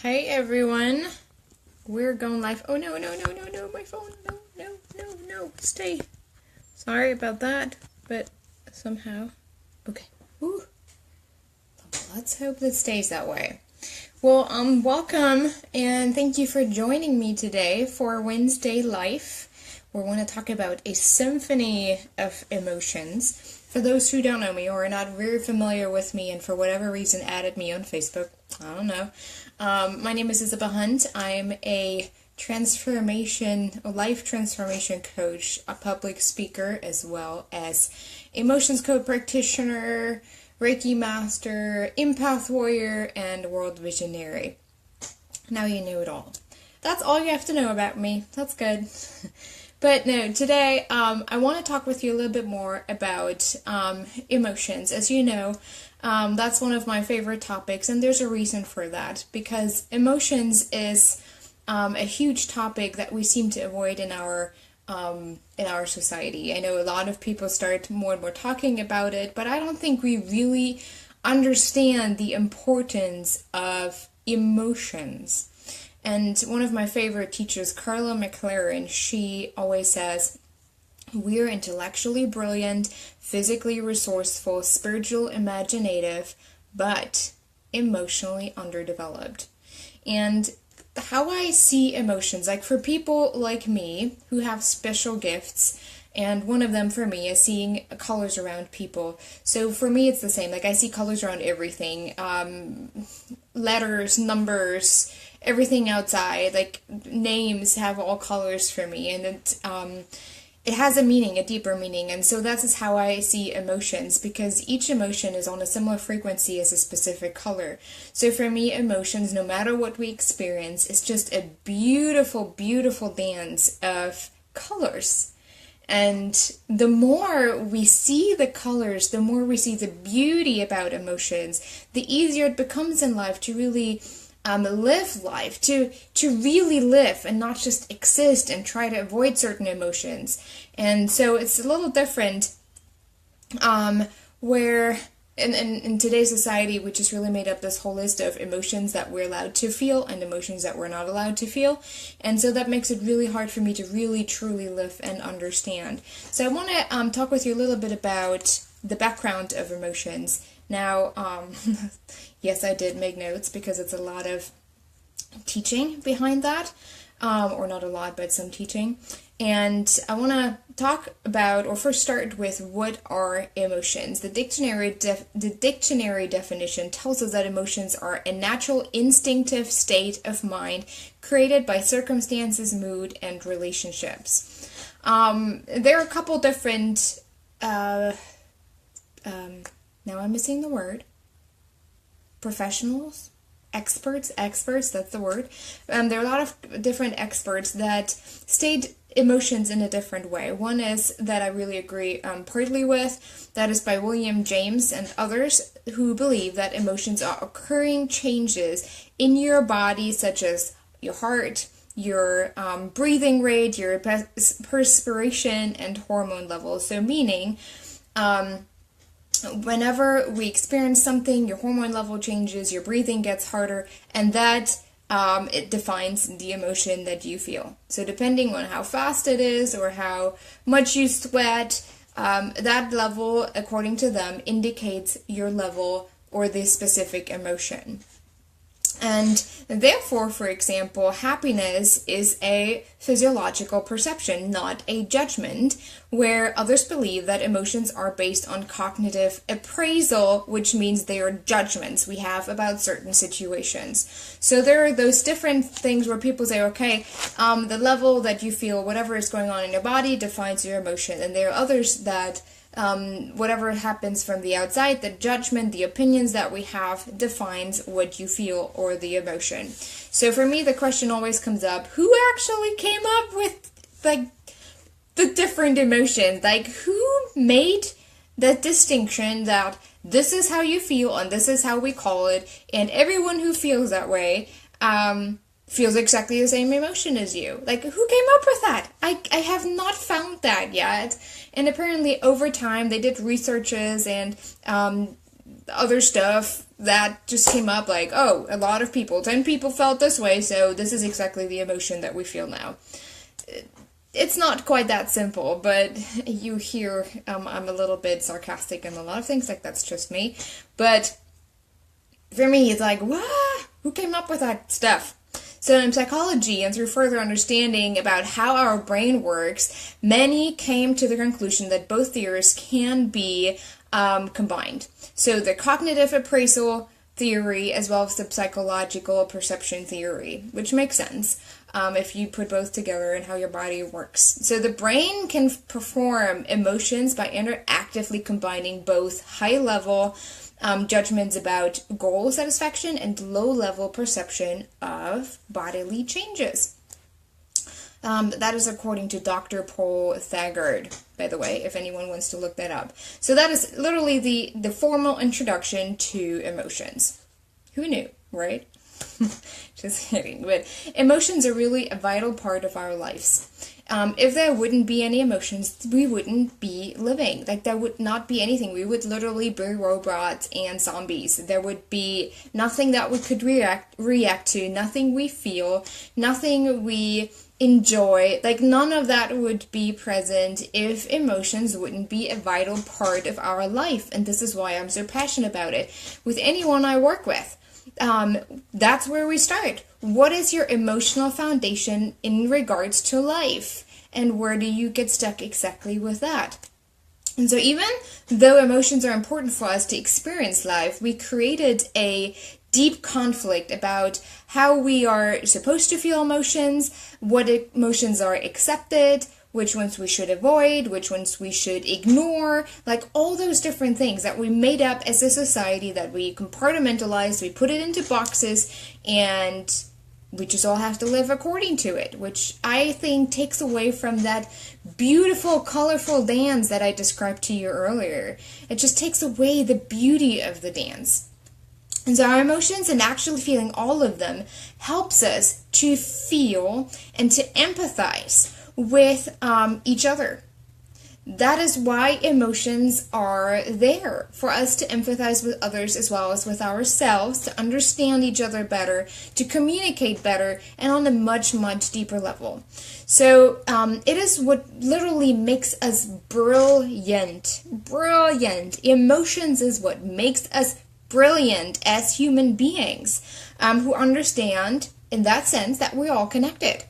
Hi everyone, we're going live. Oh no, my phone, no, stay. Sorry about that, but somehow, okay. Ooh. Let's hope that stays that way. Well, welcome and thank you for joining me today for Wednesday Life. We're going to talk about a symphony of emotions. For those who don't know me or are not very familiar with me and for whatever reason added me on Facebook, I don't know. My name is Isabel Hunt. I'm a life transformation coach, a public speaker, as well as emotions code practitioner, Reiki master, empath warrior, and world visionary. Now you know it all. That's all you have to know about me. That's good. But no, today I want to talk with you a little bit more about emotions. As you know, that's one of my favorite topics, and there's a reason for that, because emotions is a huge topic that we seem to avoid in our society. I know a lot of people start more and more talking about it, but I don't think we really understand the importance of emotions. And one of my favorite teachers, Carla McLaren, she always says, we're intellectually brilliant, physically resourceful, spiritual imaginative, but emotionally underdeveloped. And how I see emotions, like for people like me who have special gifts, and one of them for me is seeing colors around people. So for me it's the same, like I see colors around everything, letters, numbers, everything outside, like names have all colors for me, and it has a meaning, a deeper meaning, and so that is how I see emotions, because each emotion is on a similar frequency as a specific color. So for me, emotions, no matter what we experience, is just a beautiful, beautiful dance of colors. And the more we see the colors, the more we see the beauty about emotions, the easier it becomes in life to really live life, to really live and not just exist and try to avoid certain emotions. And so it's a little different where in today's society, which has really made up this whole list of emotions that we're allowed to feel and emotions that we're not allowed to feel. And so that makes it really hard for me to really truly live and understand. So I want to talk with you a little bit about the background of emotions. Now, yes, I did make notes because it's a lot of teaching behind that, or not a lot, but some teaching. And I want to talk about, or first start with, what are emotions. The dictionary definition tells us that emotions are a natural instinctive state of mind created by circumstances, mood, and relationships. There are a couple different now I'm missing the word. Professionals? Experts, that's the word. There are a lot of different experts that state emotions in a different way. One is that I really agree partly with, that is by William James and others, who believe that emotions are occurring changes in your body, such as your heart, your breathing rate, your perspiration, and hormone levels. So meaning, whenever we experience something, your hormone level changes, your breathing gets harder, and that it defines the emotion that you feel. So depending on how fast it is or how much you sweat, that level, according to them, indicates your level or the specific emotion. And therefore, for example, happiness is a physiological perception, not a judgment, where others believe that emotions are based on cognitive appraisal, which means they are judgments we have about certain situations. So there are those different things where people say, okay, the level that you feel, whatever is going on in your body, defines your emotion. And there are others that whatever happens from the outside, the judgment, the opinions that we have, defines what you feel or the emotion. So for me, the question always comes up, who actually came up with, like, the different emotions? Like, who made that distinction that this is how you feel and this is how we call it, and everyone who feels that way feels exactly the same emotion as you? Like, who came up with that? I have not found that yet. And apparently over time they did researches and other stuff that just came up, like, oh, a lot of people, 10 people felt this way, so this is exactly the emotion that we feel now. It's not quite that simple, but you hear I'm a little bit sarcastic and a lot of things, like, that's just me. But for me, it's like, what? Who came up with that stuff? So in psychology, and through further understanding about how our brain works, many came to the conclusion that both theories can be combined. So the cognitive appraisal theory as well as the psychological perception theory, which makes sense if you put both together and how your body works. So the brain can perform emotions by interactively combining both high-level judgments about goal satisfaction and low-level perception of bodily changes. That is according to Dr. Paul Thagard, by the way, if anyone wants to look that up. So that is literally the formal introduction to emotions. Who knew, right? Just kidding. But emotions are really a vital part of our lives. If there wouldn't be any emotions, we wouldn't be living. Like, there would not be anything. We would literally be robots and zombies. There would be nothing that we could react to, nothing we feel, nothing we enjoy. Like, none of that would be present if emotions wouldn't be a vital part of our life. And this is why I'm so passionate about it. With anyone I work with, that's where we start. What is your emotional foundation in regards to life? And where do you get stuck exactly with that? And so even though emotions are important for us to experience life, we created a deep conflict about how we are supposed to feel emotions, what emotions are accepted, which ones we should avoid, which ones we should ignore, like all those different things that we made up as a society, that we compartmentalized, we put it into boxes, and we just all have to live according to it, which I think takes away from that beautiful, colorful dance that I described to you earlier. It just takes away the beauty of the dance. And so our emotions, and actually feeling all of them, helps us to feel and to empathize with each other. That is why emotions are there, for us to empathize with others as well as with ourselves, to understand each other better, to communicate better, and on a much, much deeper level. So it is what literally makes us brilliant. Brilliant. Emotions is what makes us brilliant as human beings, who understand, in that sense, that we're all connected.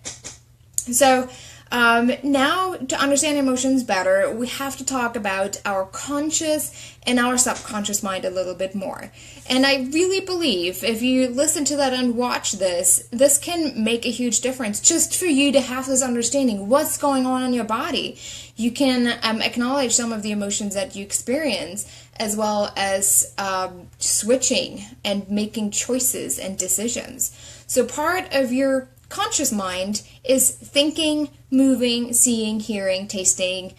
So now, to understand emotions better, we have to talk about our conscious and our subconscious mind a little bit more. And I really believe if you listen to that and watch this, this can make a huge difference just for you to have this understanding. What's going on in your body? You can acknowledge some of the emotions that you experience, as well as switching and making choices and decisions. So part of your conscious mind is thinking, moving, seeing, hearing, tasting,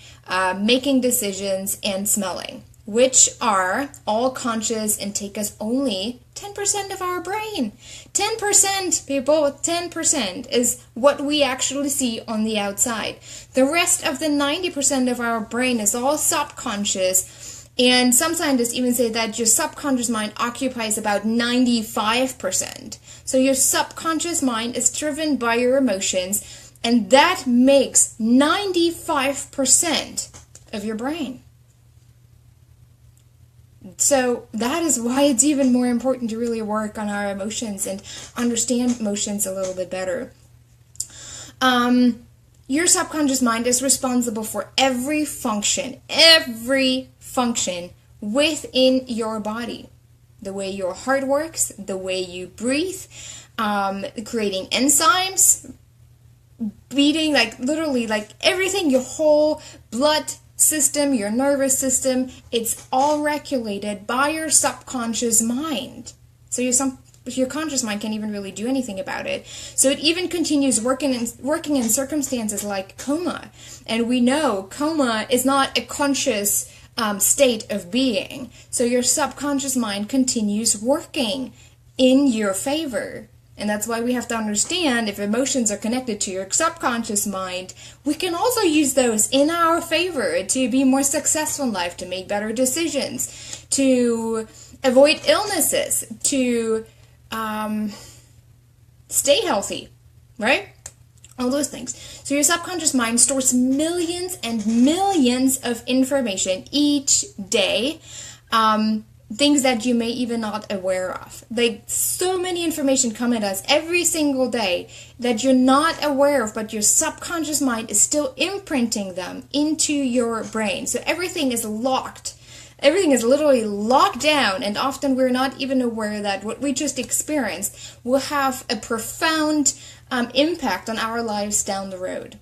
making decisions, and smelling, which are all conscious and take us only 10% of our brain. 10%, people, 10% is what we actually see on the outside. The rest of the 90% of our brain is all subconscious. And some scientists even say that your subconscious mind occupies about 95%. So your subconscious mind is driven by your emotions, and that makes 95% of your brain. So that is why it's even more important to really work on our emotions and understand emotions a little bit better. Your subconscious mind is responsible for every function within your body. The way your heart works, the way you breathe, creating enzymes, beating, like literally like everything, your whole blood system, your nervous system, it's all regulated by your subconscious mind. So your conscious mind can't even really do anything about it. So it even continues working in circumstances like coma. And we know coma is not a conscious state of being. So your subconscious mind continues working in your favor. And that's why we have to understand if emotions are connected to your subconscious mind, we can also use those in our favor to be more successful in life, to make better decisions, to avoid illnesses, to stay healthy, right? All those things. So your subconscious mind stores millions and millions of information each day. Things that you may even not aware of. Like, so many information come at us every single day that you're not aware of, but your subconscious mind is still imprinting them into your brain. So everything is locked. Everything is literally locked down, and often we're not even aware that what we just experienced will have a profound impact on our lives down the road.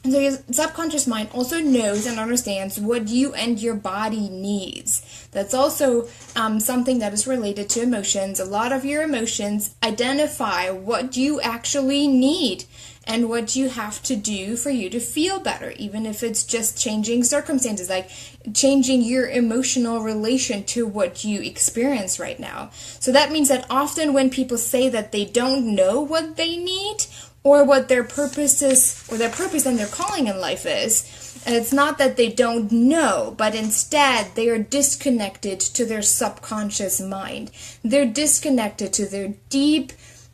And so your subconscious mind also knows and understands what you and your body needs. That's also something that is related to emotions. A lot of your emotions identify what you actually need and what you have to do for you to feel better, even if it's just changing circumstances, like changing your emotional relation to what you experience right now. So that means that often when people say that they don't know what they need, or what their purpose is, or their purpose and their calling in life is, and it's not that they don't know, but instead they are disconnected to their subconscious mind. They're disconnected to their deep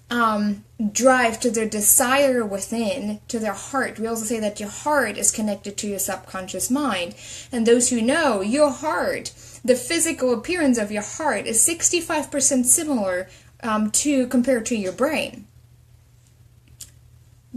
drive, to their desire within, to their heart. We also say that your heart is connected to your subconscious mind. And those who know, your heart, the physical appearance of your heart is 65% similar compared to your brain.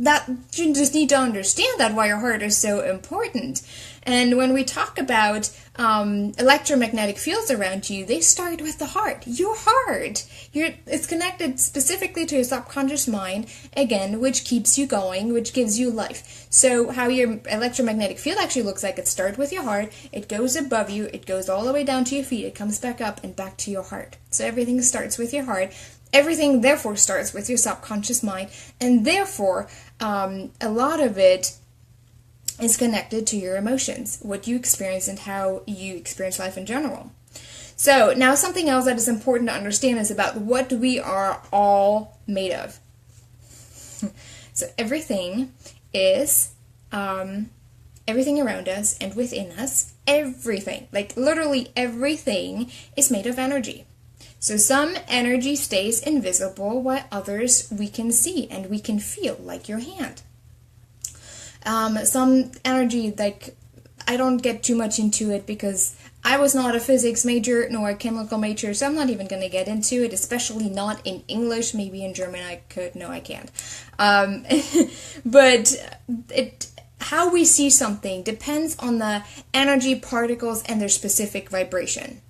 That you just need to understand that why your heart is so important. And when we talk about electromagnetic fields around you, they start with the heart. Your heart. It's connected specifically to your subconscious mind, again, which keeps you going, which gives you life. So how your electromagnetic field actually looks like, it starts with your heart, it goes above you, it goes all the way down to your feet, it comes back up and back to your heart. So everything starts with your heart. Everything, therefore, starts with your subconscious mind, and therefore, a lot of it is connected to your emotions, what you experience and how you experience life in general. So, now something else that is important to understand is about what we are all made of. So, everything is, everything around us and within us, everything, like literally everything is made of energy. So some energy stays invisible while others we can see and we can feel, like your hand. Some energy, like, I don't get too much into it because I was not a physics major nor a chemical major, so I'm not even going to get into it, especially not in English. Maybe in German I could. No, I can't. But how we see something depends on the energy particles and their specific vibration.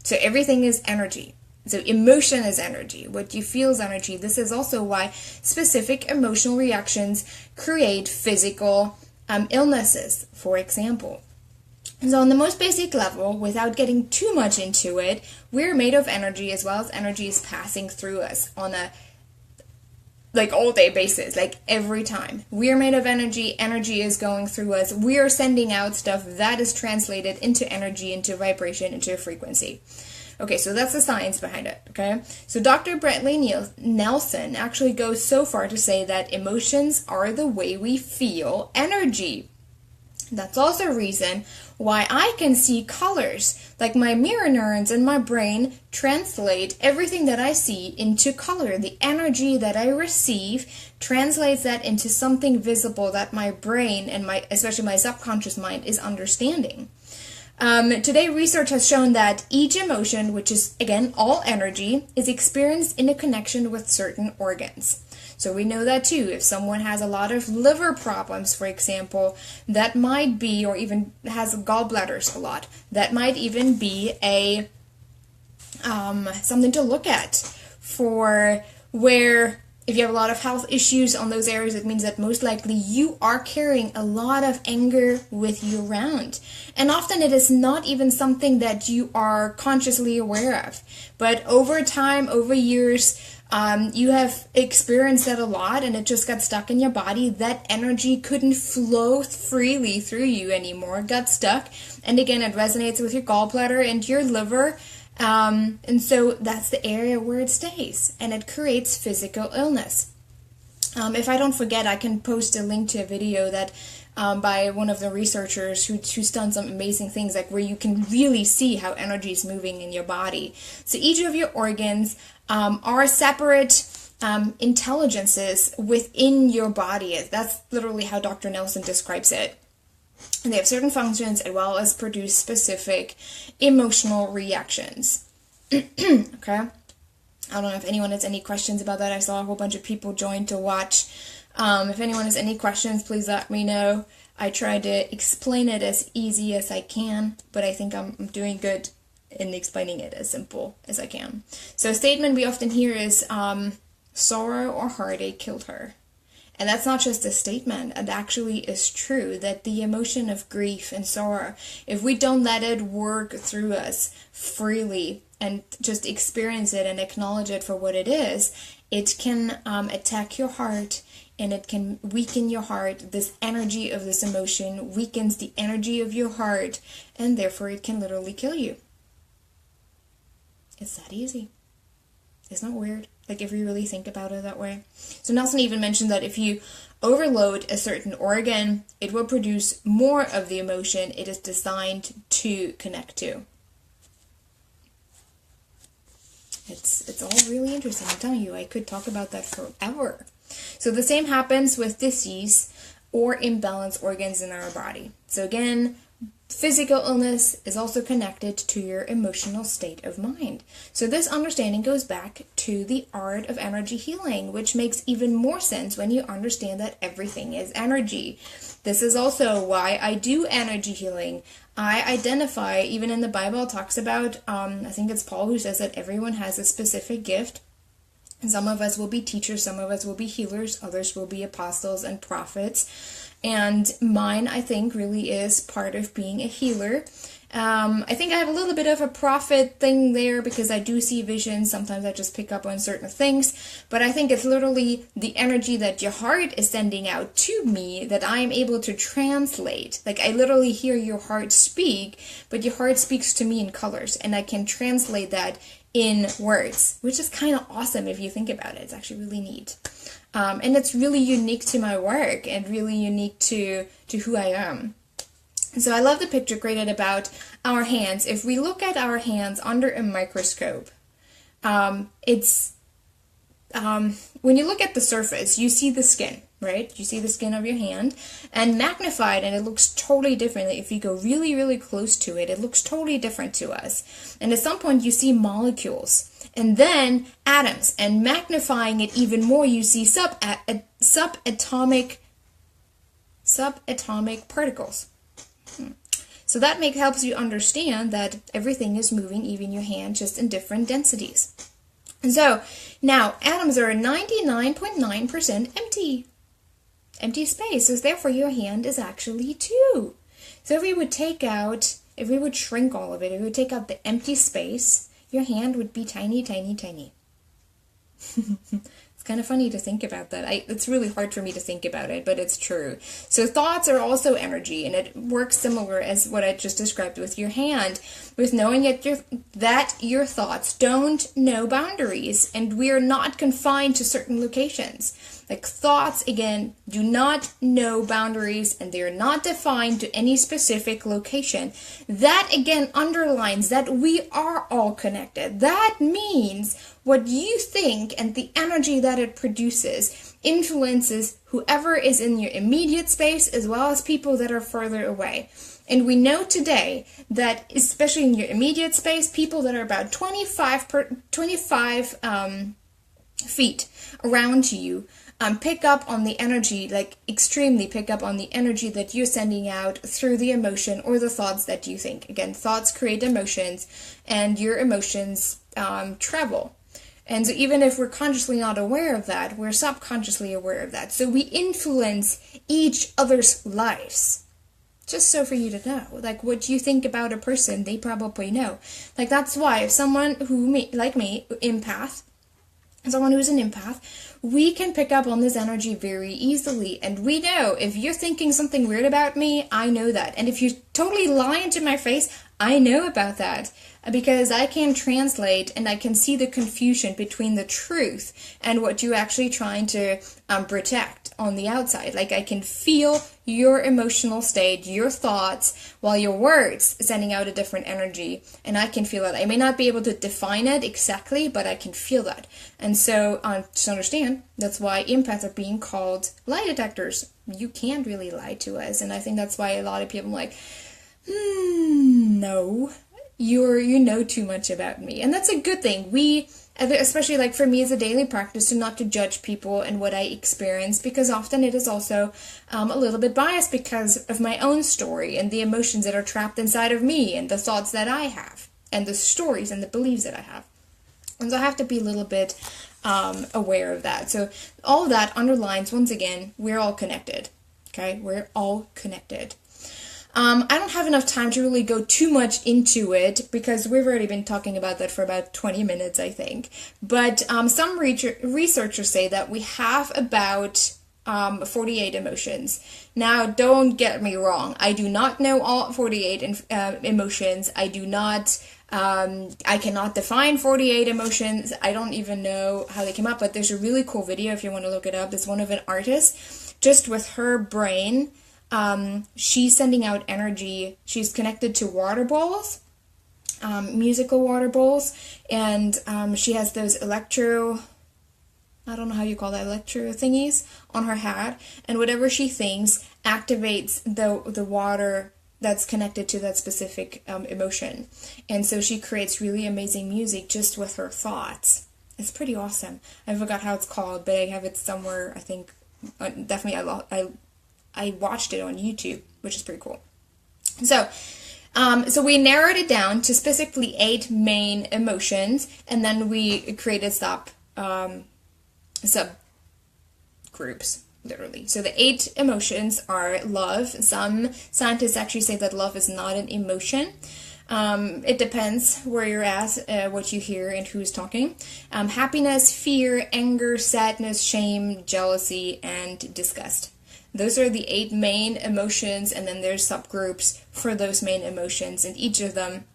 So everything is energy. So emotion is energy. What you feel is energy. This is also why specific emotional reactions create physical illnesses, for example. So on the most basic level, without getting too much into it, we're made of energy, as well as energy is passing through us on a all-day basis, like every time. We're made of energy, energy is going through us, we're sending out stuff that is translated into energy, into vibration, into a frequency. Okay, so that's the science behind it, okay? So Dr. Bradley Nelson actually goes so far to say that emotions are the way we feel energy. That's also a reason why I can see colors. Like my mirror neurons in my brain translate everything that I see into color. The energy that I receive translates that into something visible that my brain and especially my subconscious mind is understanding. Today, research has shown that each emotion, which is, again, all energy, is experienced in a connection with certain organs. So we know that too. If someone has a lot of liver problems, for example, that might be, or even has gallbladders a lot, that might even be a something to look at for where if you have a lot of health issues on those areas, it means that most likely you are carrying a lot of anger with you around. And often it is not even something that you are consciously aware of. But over time, over years, you have experienced that a lot and it just got stuck in your body. That energy couldn't flow freely through you anymore, got stuck. And again, it resonates with your gallbladder and your liver. And so that's the area where it stays, and it creates physical illness. If I don't forget, I can post a link to a video that by one of the researchers who's done some amazing things, like where you can really see how energy is moving in your body. So each of your organs are separate intelligences within your body. That's literally how Dr. Nelson describes it. And they have certain functions as well as produce specific emotional reactions. Okay? I don't know if anyone has any questions about that. I saw a whole bunch of people join to watch. If anyone has any questions, please let me know. I try to explain it as easy as I can, but I think I'm doing good in explaining it as simple as I can. So a statement we often hear is, sorrow or heartache killed her. And that's not just a statement, it actually is true, that the emotion of grief and sorrow, if we don't let it work through us freely and just experience it and acknowledge it for what it is, it can attack your heart, and it can weaken your heart. This energy of this emotion weakens the energy of your heart, and therefore it can literally kill you. It's that easy. Isn't that weird? Like, if you really think about it that way. So Nelson even mentioned that if you overload a certain organ, it will produce more of the emotion it is designed to connect to. It's all really interesting. I'm telling you, I could talk about that forever. So the same happens with disease or imbalanced organs in our body. So again, physical illness is also connected to your emotional state of mind. So this understanding goes back to the art of energy healing, which makes even more sense when you understand that everything is energy. This is also why I do energy healing. I identify, even in the Bible, it talks about, I think it's Paul who says that everyone has a specific gift. And some of us will be teachers, some of us will be healers, others will be apostles and prophets. And mine, I think, really is part of being a healer. I think I have a little bit of a prophet thing there because I do see visions. Sometimes I just pick up on certain things. But I think it's literally the energy that your heart is sending out to me that I am able to translate. Like, I literally hear your heart speak, but your heart speaks to me in colors. And I can translate that in words, which is kind of awesome if you think about it. It's actually really neat. And it's really unique to my work and really unique to who I am. So I love the picture created about our hands. If we look at our hands under a microscope, when you look at the surface, you see the skin, right? You see the skin of your hand, and magnified, and it looks totally different. If you go really, really close to it, it looks totally different to us. And at some point, you see molecules, and then atoms, and magnifying it even more, you see subatomic particles. So that helps you understand that everything is moving, even your hand, just in different densities. And so now atoms are 99.9% empty space. So therefore your hand is actually too. So if we would shrink all of it, if we would take out the empty space, your hand would be tiny, tiny, tiny. It's kind of funny to think about that. It's really hard for me to think about it, but it's true. So thoughts are also energy, and it works similar as what I just described with your hand, with knowing that your thoughts don't know boundaries, and we are not confined to certain locations. Like, thoughts, again, do not know boundaries, and they are not defined to any specific location. That, again, underlines that we are all connected. That means what you think and the energy that it produces influences whoever is in your immediate space as well as people that are further away. And we know today that, especially in your immediate space, people that are about 25 feet around you pick up on the energy, like extremely pick up on the energy that you're sending out through the emotion or the thoughts that you think. Again, thoughts create emotions, and your emotions travel. And so even if we're consciously not aware of that, we're subconsciously aware of that. So we influence each other's lives. Just so for you to know, like, what you think about a person, they probably know. Like, that's why if someone like me, someone who's an empath, we can pick up on this energy very easily. And we know if you're thinking something weird about me, I know that. And if you totally lie into my face, I know about that because I can translate and I can see the confusion between the truth and what you're actually trying to protect on the outside. Like, I can feel your emotional state, your thoughts, while your words sending out a different energy, and I can feel that. I may not be able to define it exactly, but I can feel that. And so, to understand, that's why empaths are being called lie detectors. You can't really lie to us, and I think that's why a lot of people are like, no, you know too much about me. And that's a good thing. We, especially like for me as a daily practice, to not to judge people and what I experience, because often it is also a little bit biased because of my own story and the emotions that are trapped inside of me and the thoughts that I have and the stories and the beliefs that I have. And so I have to be a little bit aware of that. So all of that underlines, once again, we're all connected. Okay? We're all connected. I don't have enough time to really go too much into it because we've already been talking about that for about 20 minutes, I think. But some researchers say that we have about 48 emotions. Now, don't get me wrong. I do not know all 48 emotions. I do not... I cannot define 48 emotions. I don't even know how they came up, but there's a really cool video if you want to look it up. It's one of an artist, just with her brain. She's sending out energy. She's connected to water bowls, musical water bowls, and she has those I don't know how you call that, electro thingies on her hat, and whatever she thinks activates the water that's connected to that specific emotion. And so she creates really amazing music just with her thoughts. It's pretty awesome. I forgot how it's called, but I have it somewhere, I think, definitely I watched it on YouTube, which is pretty cool. So we narrowed it down to specifically 8 main emotions, and then we created subgroups, literally. So the 8 emotions are love. Some scientists actually say that love is not an emotion. It depends where you're at, what you hear, and who's talking. Happiness, fear, anger, sadness, shame, jealousy, and disgust. Those are the 8 main emotions, and then there's subgroups for those main emotions, and each of them,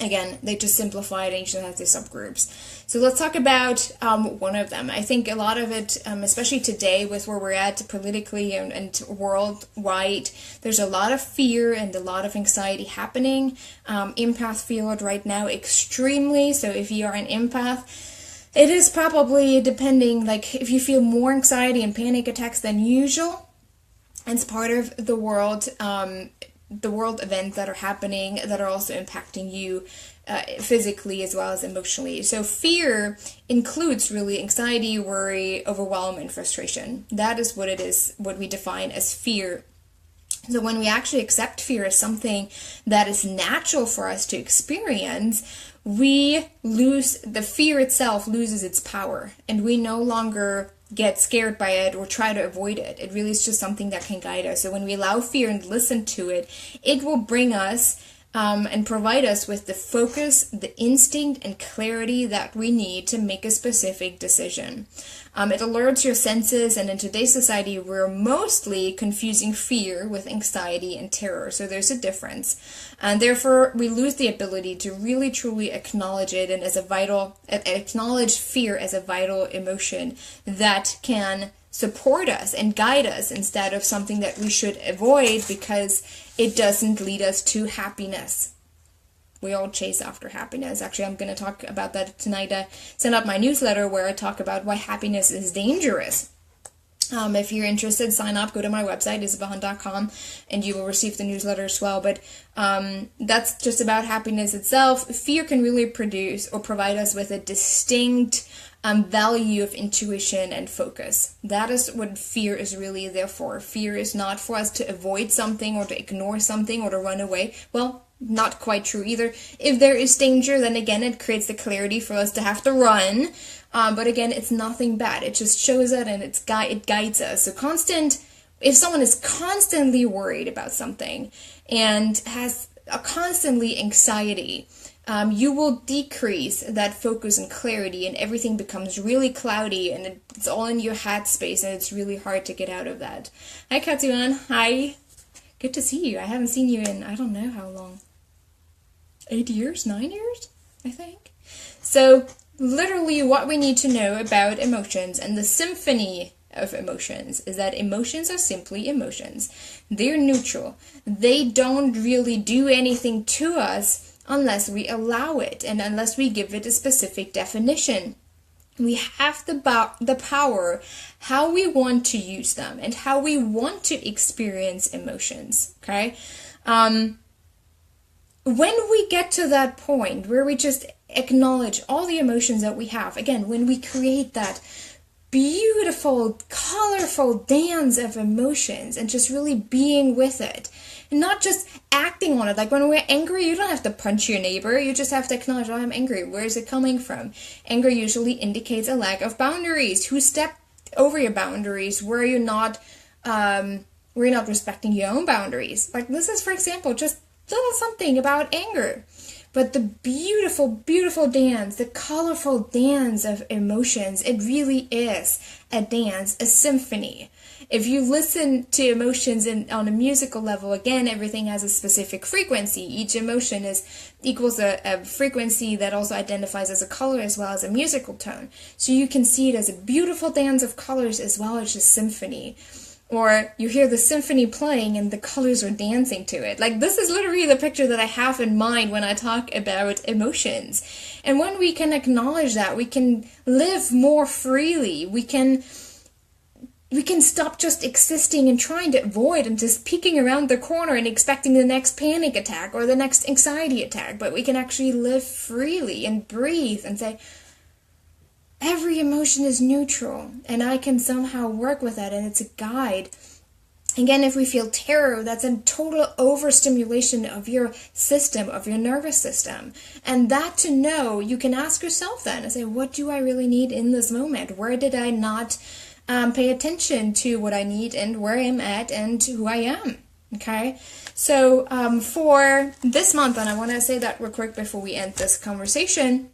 again, they just simplified and each of them has their subgroups. So let's talk about one of them. I think a lot of it, especially today with where we're at politically and worldwide, there's a lot of fear and a lot of anxiety happening. Empaths feel it right now extremely, so if you are an empath, it is probably depending, like if you feel more anxiety and panic attacks than usual, it's part of the world events that are happening that are also impacting you physically as well as emotionally. So fear includes really anxiety, worry, overwhelm, and frustration. That is what it is, what we define as fear. So when we actually accept fear as something that is natural for us to experience, the fear itself loses its power, and we no longer get scared by it or try to avoid it. It really is just something that can guide us. So when we allow fear and listen to it, it will bring us and provide us with the focus, the instinct, and clarity that we need to make a specific decision. It alerts your senses, and in today's society, we're mostly confusing fear with anxiety and terror, so there's a difference. And therefore, we lose the ability to really, truly acknowledge it and acknowledge fear as a vital emotion that can support us and guide us instead of something that we should avoid because it doesn't lead us to happiness. We all chase after happiness. Actually, I'm going to talk about that tonight. I send out my newsletter where I talk about why happiness is dangerous. If you're interested, sign up. Go to my website, isabelhunt.com, and you will receive the newsletter as well. But that's just about happiness itself. Fear can really produce or provide us with a distinct value of intuition and focus. That is what fear is really there for. Fear is not for us to avoid something or to ignore something or to run away. Well, not quite true either. If there is danger, then again, it creates the clarity for us to have to run. But again, it's nothing bad. It just shows it and it guides us. So if someone is constantly worried about something and has a constantly anxiety, you will decrease that focus and clarity, and everything becomes really cloudy, and it's all in your head space, and it's really hard to get out of that. Hi, Katsuan. Hi. Good to see you. I haven't seen you in I don't know how long. 8 years, 9 years, I think. So literally what we need to know about emotions and the symphony of emotions is that emotions are simply emotions. They're neutral. They don't really do anything to us unless we allow it and unless we give it a specific definition. We have the power how we want to use them and how we want to experience emotions, okay? When we get to that point where we just acknowledge all the emotions that we have, again, when we create that beautiful, colorful dance of emotions and just really being with it and not just acting on it. Like when we're angry, you don't have to punch your neighbor. You just have to acknowledge, oh, I'm angry. Where is it coming from? Anger usually indicates a lack of boundaries. Who stepped over your boundaries? Where you're not respecting your own boundaries. Like this is, for example, just little something about anger. But the beautiful, beautiful dance, the colorful dance of emotions, it really is a dance, a symphony. If you listen to emotions on a musical level, again, everything has a specific frequency. Each emotion equals a frequency that also identifies as a color as well as a musical tone. So you can see it as a beautiful dance of colors as well as a symphony. Or you hear the symphony playing and the colors are dancing to it. Like this is literally the picture that I have in mind when I talk about emotions. And when we can acknowledge that, we can live more freely. We can stop just existing and trying to avoid and just peeking around the corner and expecting the next panic attack or the next anxiety attack. But we can actually live freely and breathe and say, every emotion is neutral, and I can somehow work with that, and it's a guide. Again, if we feel terror, that's a total overstimulation of your system, of your nervous system. And that to know, you can ask yourself then and say, what do I really need in this moment? Where did I not pay attention to what I need and where I'm at and who I am? Okay, so for this month, and I want to say that real quick before we end this conversation,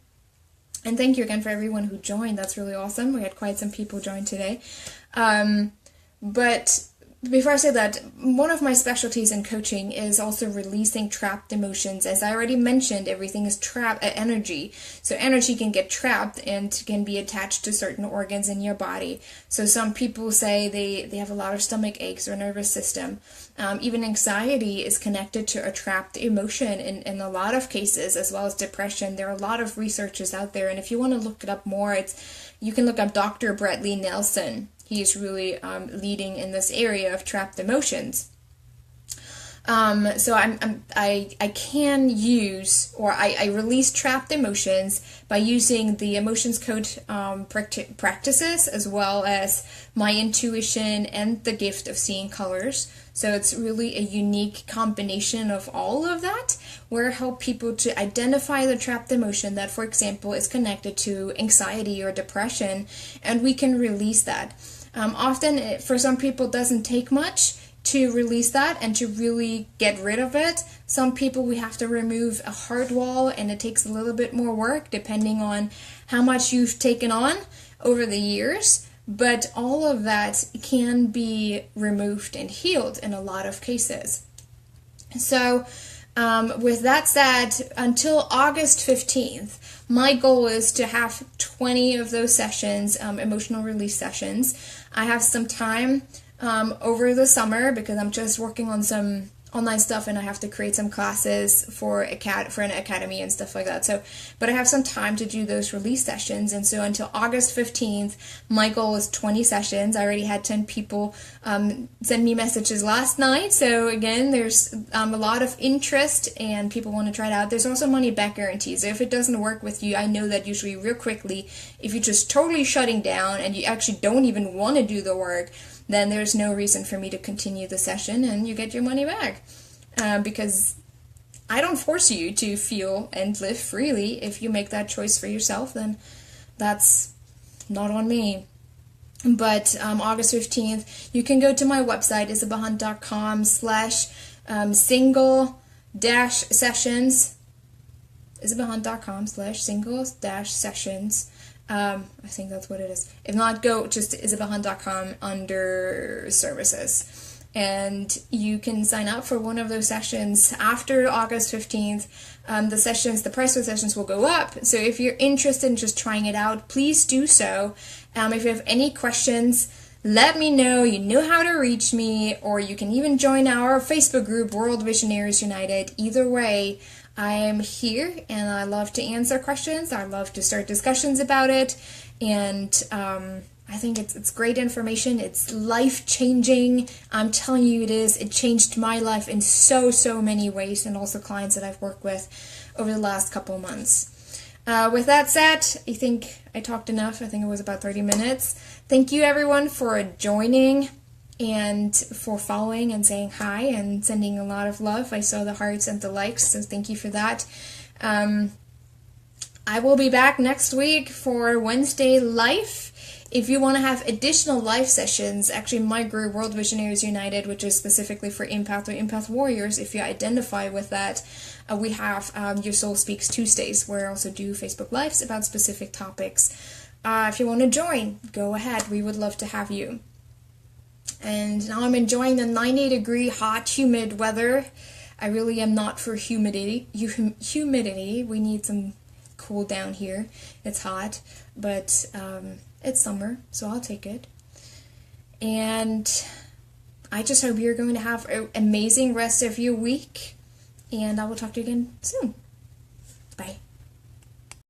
and thank you again for everyone who joined. That's really awesome. We had quite some people join today. But before I say that, one of my specialties in coaching is also releasing trapped emotions. As I already mentioned, everything is trapped energy. So energy can get trapped and can be attached to certain organs in your body. So some people say they have a lot of stomach aches or nervous system. Even anxiety is connected to a trapped emotion in a lot of cases, as well as depression. There are a lot of researchers out there, and if you want to look it up more, you can look up Dr. Brett Lee Nelson. He's really leading in this area of trapped emotions. So I can use, or I release trapped emotions by using the emotions code practices, as well as my intuition and the gift of seeing colors. So it's really a unique combination of all of that, where I help people to identify the trapped emotion that, for example, is connected to anxiety or depression, and we can release that. Often, for some people, it doesn't take much to release that and to really get rid of it. Some people, we have to remove a heart wall, and it takes a little bit more work depending on how much you've taken on over the years. But all of that can be removed and healed in a lot of cases. So with that said, until August 15th, my goal is to have 20 of those sessions, emotional release sessions. I have some time over the summer because I'm just working on some online stuff, and I have to create some classes for an academy and stuff like that. So, but I have some time to do those release sessions, and so until August 15th, my goal is 20 sessions. I already had 10 people send me messages last night, so again, there's a lot of interest, and people want to try it out. There's also money back guarantees. So if it doesn't work with you, I know that usually real quickly, if you're just totally shutting down and you actually don't even want to do the work, then there's no reason for me to continue the session, and you get your money back. Because I don't force you to feel and live freely. If you make that choice for yourself, then that's not on me. But August 15th, you can go to my website, isabelhunt.com/single-sessions. isabelhunt.com/single-sessions. I think that's what it is. If not, go just to isabelhunt.com under services. and you can sign up for one of those sessions after August 15th. The price of the sessions will go up, so if you're interested in just trying it out, please do so. If you have any questions, let me know. You know how to reach me, or you can even join our Facebook group, World Visionaries United. Either way, I am here, and I love to answer questions. I love to start discussions about it, and I think it's great information. It's life-changing. I'm telling you it is. It changed my life in so many ways, and also clients that I've worked with over the last couple months. With that said, I think I talked enough. I think it was about 30 minutes. Thank you everyone for joining and for following and saying hi and sending a lot of love. I saw the hearts and the likes, so thank you for that. I will be back next week for Wednesday Life. If you want to have additional live sessions, actually my group, World Visionaries United, which is specifically for empath or empath warriors, if you identify with that, we have Your Soul Speaks Tuesdays, where I also do Facebook Lives about specific topics. If you want to join, go ahead. We would love to have you. And now I'm enjoying the 90-degree hot, humid weather. I really am not for humidity. We need some cool down here. It's hot, but it's summer, so I'll take it. And I just hope you're going to have an amazing rest of your week, and I will talk to you again soon. Bye.